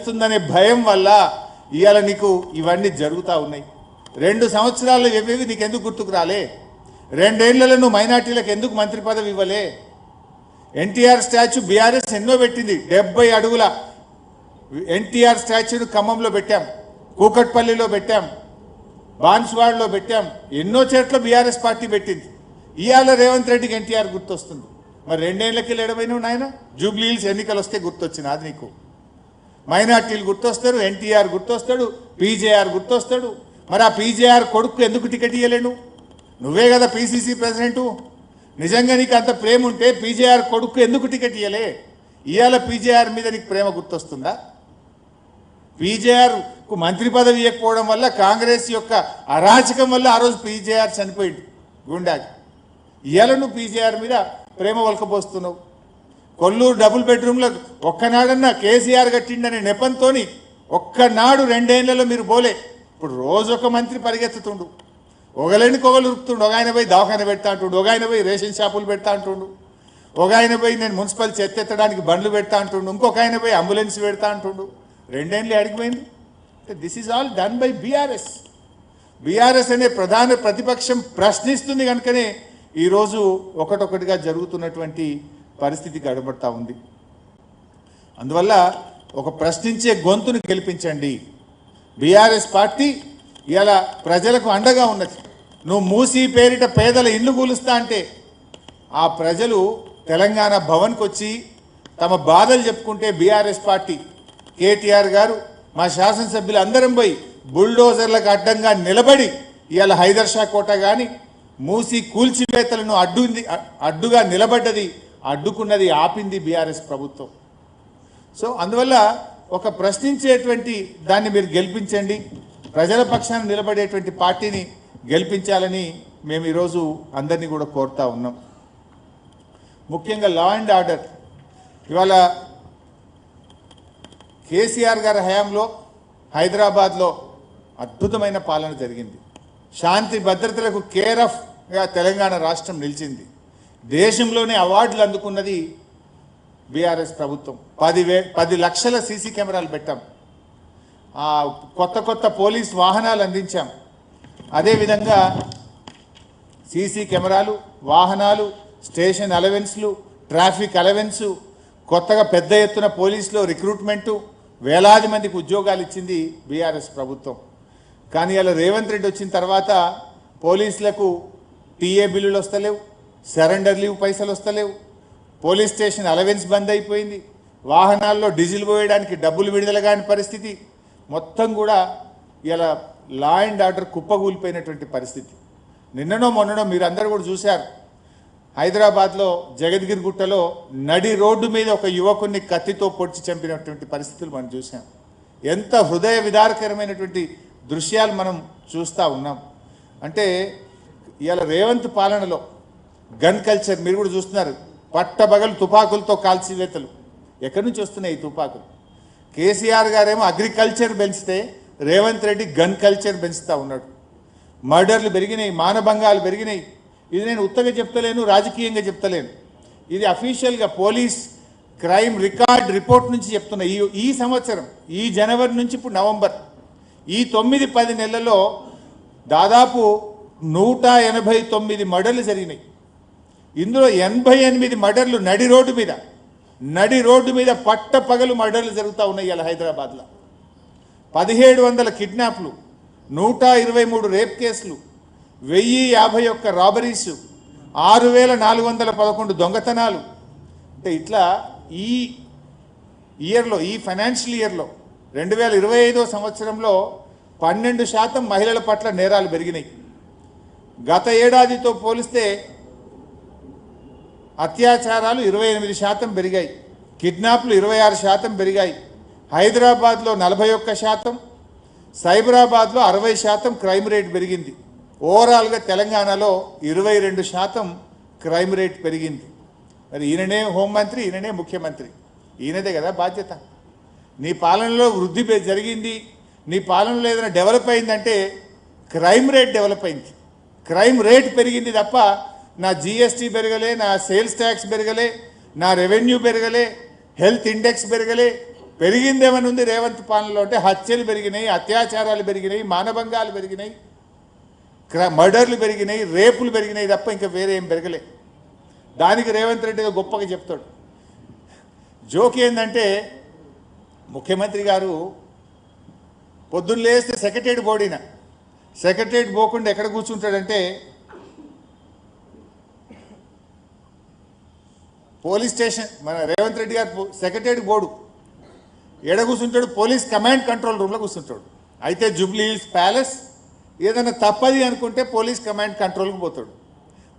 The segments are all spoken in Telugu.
చేస్తుందనే భయం వల్ల ఇవాళ నీకు ఇవన్నీ జరుగుతూ ఉన్నాయి. 2 సంవత్సరాలు ఇవేవి నీకు ఎందుకు గుర్తుకు రాలే? 2 ఏళ్లలో నువ్వు మైనార్టీలకు ఎందుకు మంత్రి పదవి ఇవ్వలే? ఎన్టీఆర్ స్టాచ్యూ బీఆర్ఎస్ ఎన్నో పెట్టింది. 70 అడుగుల ఎన్టీఆర్ స్టాచ్యూను ఖమ్మంలో పెట్టాం, కూకట్పల్లిలో పెట్టాం, బాన్స్వాడలో పెట్టాం, ఎన్నో చోట్ల బీఆర్ఎస్ పార్టీ పెట్టింది. ఇవాళ రేవంత్ రెడ్డికి ఎన్టీఆర్ గుర్తొస్తుంది. మరి 2 ఏళ్లకి లేడమైనా నాయన జూబ్లీ హిల్స్ ఎన్నికలు వస్తే గుర్తొచ్చింది అది నీకు. మైనార్టీలు గుర్తొస్తారు, ఎన్టీఆర్ గుర్తొస్తాడు, పీజేఆర్ గుర్తొస్తాడు. మరి ఆ పీజేఆర్ కొడుకు ఎందుకు టికెట్ ఇవ్వలేను? నువ్వే కదా పీసీసీ ప్రెసిడెంటు. నిజంగా నీకు అంత ప్రేమ ఉంటే పీజేఆర్ కొడుకు ఎందుకు టికెట్ ఇవ్వలే? ఇవాళ పీజేఆర్ మీద నీకు ప్రేమ గుర్తొస్తుందా? పీజేఆర్కు మంత్రి పదవి ఇవ్వకపోవడం వల్ల, కాంగ్రెస్ యొక్క అరాచకం వల్ల ఆ రోజు పీజేఆర్ చనిపోయింది గుండాకి. ఇవాళ నువ్వు పీజేఆర్ మీద ప్రేమ వలకపోస్తున్నావు. కొల్లూరు డబుల్ బెడ్రూమ్లో ఒక్కనాడన్నా కేసీఆర్ కట్టిండనే నెపంతో ఒక్కనాడు 2 ఏళ్లలో మీరు పోలే. ఇప్పుడు రోజు ఒక మంత్రి పరిగెత్తుతుండు, ఒకలేనికి ఒకరు ఉరుకుతుండు. ఒక ఆయన పోయి దవాఖాన పెడతా అంటుండు, ఒక ఆయన పోయి రేషన్ షాపులు పెడతా అంటుండు, ఒక ఆయన పోయి నేను మున్సిపల్ చెత్త ఎత్తడానికి బండ్లు పెడతా అంటుండు, ఇంకొక ఆయన పోయి అంబులెన్స్ పెడతా అంటుండు. 2 ఏళ్ళు అడిగిపోయింది. This is all done by BRS. BRS అనే ప్రధాన ప్రతిపక్షం ప్రశ్నిస్తుంది కనుకనే ఈరోజు ఒకటొకటిగా జరుగుతున్నటువంటి పరిస్థితి గడబడతా ఉంది. అందువల్ల ఒక ప్రశ్నించే గొంతును గెలిపించండి. బీఆర్ఎస్ పార్టీ ఇలా ప్రజలకు అండగా ఉన్నది. నువ్వు మూసీ పేరిట పేదల ఇల్లు కూలుస్తా అంటే ఆ ప్రజలు తెలంగాణ భవన్కి వచ్చి తమ బాధలు చెప్పుకుంటే బీఆర్ఎస్ పార్టీ కేటీఆర్ గారు మా శాసనసభ్యులు అందరం పోయి బుల్డోజర్లకు అడ్డంగా నిలబడి ఇవాళ హైదర్ షా కోట కానీ మూసి కూల్చివేతలను అడ్డుగా నిలబడ్డది, అడ్డుకున్నది, ఆపింది బీఆర్ఎస్ ప్రభుత్వం. సో అందువల్ల ఒక ప్రశ్నించేటువంటి దాన్ని మీరు గెలిపించండి, ప్రజల పక్షాన నిలబడేటువంటి పార్టీని గెలిపించాలని మేము ఈరోజు అందరినీ కూడా కోరుతా ఉన్నాం. ముఖ్యంగా లా అండ్ ఆర్డర్ ఇవాళ కేసీఆర్ గారి హయాంలో హైదరాబాద్లో అద్భుతమైన పాలన జరిగింది. శాంతి భద్రతలకు కేర్ ఆఫ్గా తెలంగాణ రాష్ట్రం నిలిచింది. దేశంలోనే అవార్డులు అందుకున్నది బీఆర్ఎస్ ప్రభుత్వం. 10 లక్షల సీసీ కెమెరాలు పెట్టాం, కొత్త పోలీస్ వాహనాలు అందించాం. అదేవిధంగా సీసీ కెమెరాలు, వాహనాలు, స్టేషన్ అలవెన్స్లు, ట్రాఫిక్ అలవెన్సు, కొత్తగా పెద్ద ఎత్తున పోలీసులో రిక్రూట్మెంటు, వేలాది మందికి ఉద్యోగాలు ఇచ్చింది బీఆర్ఎస్ ప్రభుత్వం. కానీ అలా రేవంత్ రెడ్డి వచ్చిన తర్వాత పోలీసులకు టీఏ బిల్లులు వస్తలేవు, సరెండర్ లీవ్ పైసలు వస్తలేవు, పోలీస్ స్టేషన్ అలవెన్స్ బంద్ అయిపోయింది, వాహనాల్లో డీజిల్ పోయడానికి డబ్బులు విడుదల కాని పరిస్థితి. మొత్తం కూడా ఇలా లా అండ్ ఆర్డర్ కుప్పగూలిపోయినటువంటి పరిస్థితి. నిన్ననో మొన్ననో మీరు అందరూ కూడా చూశారు, హైదరాబాద్లో జగద్గిరి గుట్టలో నడి రోడ్డు మీద ఒక యువకుడిని కత్తితో పొడిచి చంపినటువంటి పరిస్థితులు మనం చూసాం. ఎంత హృదయ విదారకరమైనటువంటి దృశ్యాలు మనం చూస్తూ ఉన్నాం. అంటే ఇవాళ రేవంత్ పాలనలో గన్ కల్చర్ మీరు కూడా చూస్తున్నారు. పట్టబగలు తుపాకులతో కాల్చివేతలు. ఎక్కడి నుంచి వస్తున్నాయి ఈ తుపాకులు? కేసీఆర్ గారేమో అగ్రికల్చర్ పెంచితే రేవంత్ రెడ్డి గన్ కల్చర్ పెంచుతూ ఉన్నాడు. మర్డర్లు పెరిగినాయి, మానభంగాలు పెరిగినాయి. ఇది నేను ఉత్తగా చెప్తలేను, రాజకీయంగా చెప్తలేను, ఇది అఫీషియల్గా పోలీస్ క్రైమ్ రికార్డ్ రిపోర్ట్ నుంచి చెప్తున్నా. ఈ సంవత్సరం ఈ జనవరి నుంచి ఇప్పుడు నవంబర్ ఈ 9-10 నెలల్లో దాదాపు 189 మర్డర్లు జరిగినాయి. ఇందులో 88 మర్డర్లు నడి రోడ్డు మీద పట్టపగలు మర్డర్లు జరుగుతూ ఉన్నాయి. ఇలా హైదరాబాద్లో 1700 కిడ్నాప్లు, 123 రేప్ కేసులు, 1051 రాబరీస్, 6411 దొంగతనాలు. అంటే ఇట్లా ఈ ఇయర్లో, ఈ ఫైనాన్షియల్ ఇయర్లో 2025 సంవత్సరంలో 12% మహిళల పట్ల నేరాలు పెరిగినాయి. గత ఏడాదితో పోలిస్తే అత్యాచారాలు 28% పెరిగాయి, కిడ్నాప్లు 26% పెరిగాయి. హైదరాబాద్లో 41%, సైబరాబాద్లో 60% క్రైమ్ రేట్ పెరిగింది. ఓవరాల్గా తెలంగాణలో 22% క్రైమ్ రేట్ పెరిగింది. మరి ఈయననే హోంమంత్రి, ఈయననే ముఖ్యమంత్రి, ఈయనదే కదా బాధ్యత. నీ పాలనలో వృద్ధి జరిగింది, నీ పాలనలో ఏదైనా డెవలప్ అయిందంటే క్రైమ్ రేట్ డెవలప్ అయింది, క్రైమ్ రేట్ పెరిగింది తప్ప నా జిఎస్టీ పెరగలే, నా సేల్స్ ట్యాక్స్ పెరగలే, నా రెవెన్యూ పెరగలే, హెల్త్ ఇండెక్స్ పెరగలే, పెరిగిందేమని ఉంది రేవంత్ పాలనలో అంటే హత్యలు పెరిగినాయి, అత్యాచారాలు పెరిగినాయి, మానభంగాలు పెరిగినాయి, మర్డర్లు పెరిగినాయి, రేపులు పెరిగినాయి తప్ప ఇంకా వేరే ఏం పెరగలే. దానికి రేవంత్ రెడ్డి ఏదో గొప్పగా చెప్తాడు. జోక్ ఏంటంటే ముఖ్యమంత్రి గారు పొద్దున్న లేస్తే సెక్రటేరియట్ బోర్డిన సెక్రటేరియట్ పోకుండా ఎక్కడ కూర్చుంటాడంటే పోలీస్ స్టేషన్, మన రేవంత్ రెడ్డి గారు సెక్రటేరియట్ బోర్డు ఎడ కూర్చుంటాడు, పోలీస్ కమాండ్ కంట్రోల్ రూమ్లో కూర్చుంటాడు. అయితే జూబ్లీ హిల్స్ ప్యాలెస్ ఏదైనా తప్పది అనుకుంటే పోలీస్ కమాండ్ కంట్రోల్కి పోతాడు.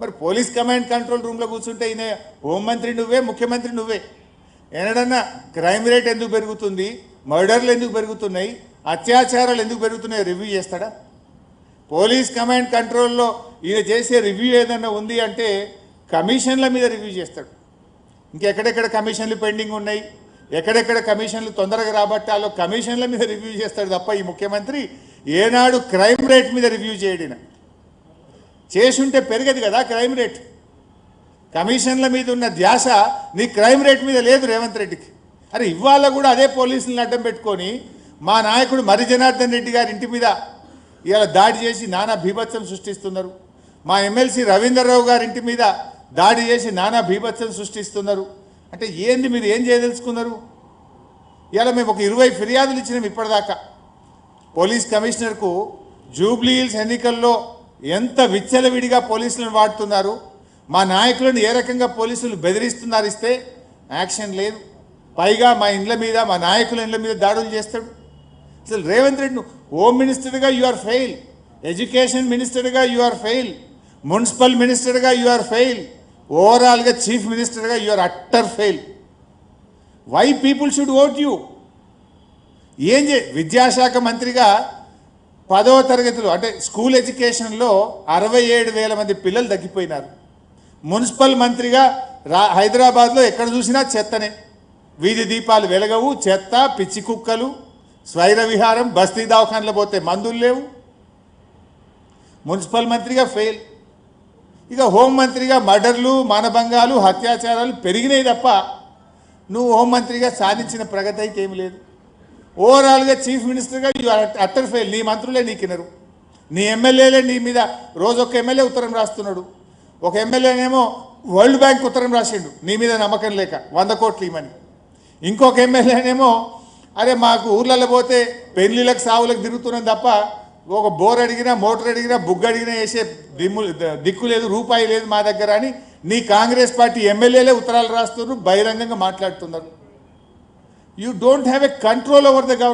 మరి పోలీస్ కమాండ్ కంట్రోల్ రూమ్లో కూర్చుంటే ఈయన హోంమంత్రి నువ్వే, ముఖ్యమంత్రి నువ్వే. ఏనాడన్నా క్రైమ్ రేట్ ఎందుకు పెరుగుతుంది, మర్డర్లు ఎందుకు పెరుగుతున్నాయి, అత్యాచారాలు ఎందుకు పెరుగుతున్నాయో రివ్యూ చేస్తాడా? పోలీస్ కమాండ్ కంట్రోల్లో ఈయన చేసే రివ్యూ ఏదన్నా ఉంది అంటే కమిషన్ల మీద రివ్యూ చేస్తాడు. ఇంకెక్కడెక్కడ కమిషన్లు పెండింగ్ ఉన్నాయి, ఎక్కడెక్కడ కమిషన్లు తొందరగా రాబట్టాలో కమిషన్ల మీద రివ్యూ చేస్తాడు తప్ప ఈ ముఖ్యమంత్రి ఏనాడు క్రైమ్ రేట్ మీద రివ్యూ చేయడిన. చేసుంటే పెరగదు కదా క్రైమ్ రేట్. కమిషన్ల మీద ఉన్న ధ్యాస నీ క్రైమ్ రేట్ మీద లేదు రేవంత్ రెడ్డికి. అరే ఇవాళ కూడా అదే పోలీసులను అడ్డం పెట్టుకొని మా నాయకుడు మరి జనార్దన్ రెడ్డి గారి ఇంటి మీద ఇవాళ దాడి చేసి నానా బీభత్సం సృష్టిస్తున్నారు. మా ఎమ్మెల్సీ రవీంద్రరావు గారి ఇంటి మీద దాడి చేసి నానా బీభత్సం సృష్టిస్తున్నారు. అంటే ఏంది, మీరు ఏం చేయదలుచుకున్నారు? ఇవాళ మేము ఒక 20 ఫిర్యాదులు ఇచ్చినాం ఇప్పటిదాకా పోలీస్ కమిషనర్కు. జూబ్లీ హిల్స్ ఎన్నికల్లో ఎంత విచ్చలవిడిగా పోలీసులను వాడుతున్నారు, మా నాయకులను ఏ రకంగా పోలీసులు బెదిరిస్తున్నారు, ఇస్తే యాక్షన్ లేదు. పైగా మా ఇండ్ల మీద, మా నాయకుల ఇండ్ల మీద దాడులు చేస్తాడు. అసలు రేవంత్ రెడ్డి హోమ్ మినిస్టర్గా యు ఆర్ ఫెయిల్, ఎడ్యుకేషన్ మినిస్టర్గా యు ఆర్ ఫెయిల్, మున్సిపల్ మినిస్టర్గా యు ఆర్ ఫెయిల్, ఓవరాల్గా చీఫ్ మినిస్టర్గా you are utter fail. Why people should vote you? విద్యాశాఖ మంత్రిగా 10వ తరగతిలో అంటే స్కూల్ ఎడ్యుకేషన్లో 67,000 మంది పిల్లలు తగ్గిపోయినారు. మున్సిపల్ మంత్రిగా హైదరాబాద్లో ఎక్కడ చూసినా చెత్తనే, వీధి దీపాలు వెలగవు, చెత్త, పిచ్చి కుక్కలు, స్వైర విహారం, బస్తీ దవాఖానలో పోతే మందులు లేవు. మున్సిపల్ మంత్రిగా ఫెయిల్. ఇక హోంమంత్రిగా మర్డర్లు, మానభంగాలు, అత్యాచారాలు పెరిగినాయి తప్ప నువ్వు హోంమంత్రిగా సాధించిన ప్రగతి అయితే ఏమి లేదు. ఓవరాల్గా చీఫ్ మినిస్టర్గా యు ఆర్ అట్టర్ ఫెయిల్. నీ మంత్రులే నీకినరు, నీ ఎమ్మెల్యేలే నీ మీద రోజు ఒక ఎమ్మెల్యే ఉత్తరం రాస్తున్నాడు. ఒక ఎమ్మెల్యేనేమో వరల్డ్ బ్యాంక్ ఉత్తరం రాసిండు నీ మీద నమ్మకం లేక 100 కోట్లు ఇవ్వమని. ఇంకొక ఎమ్మెల్యేనేమో అరే మాకు ఊర్లలో పోతే పెళ్లిళ్ళకి సావులకు తిరుగుతున్నాం తప్ప ఒక బోర్ అడిగినా, మోటార్ అడిగినా, బుగ్గ అడిగినా వేసే దిక్కు లేదు, రూపాయి లేదు మా దగ్గర అని నీ కాంగ్రెస్ పార్టీ ఎమ్మెల్యేలే ఉత్తరాలు రాస్తున్నారు, బహిరంగంగా మాట్లాడుతున్నారు. You don't have a control over the government.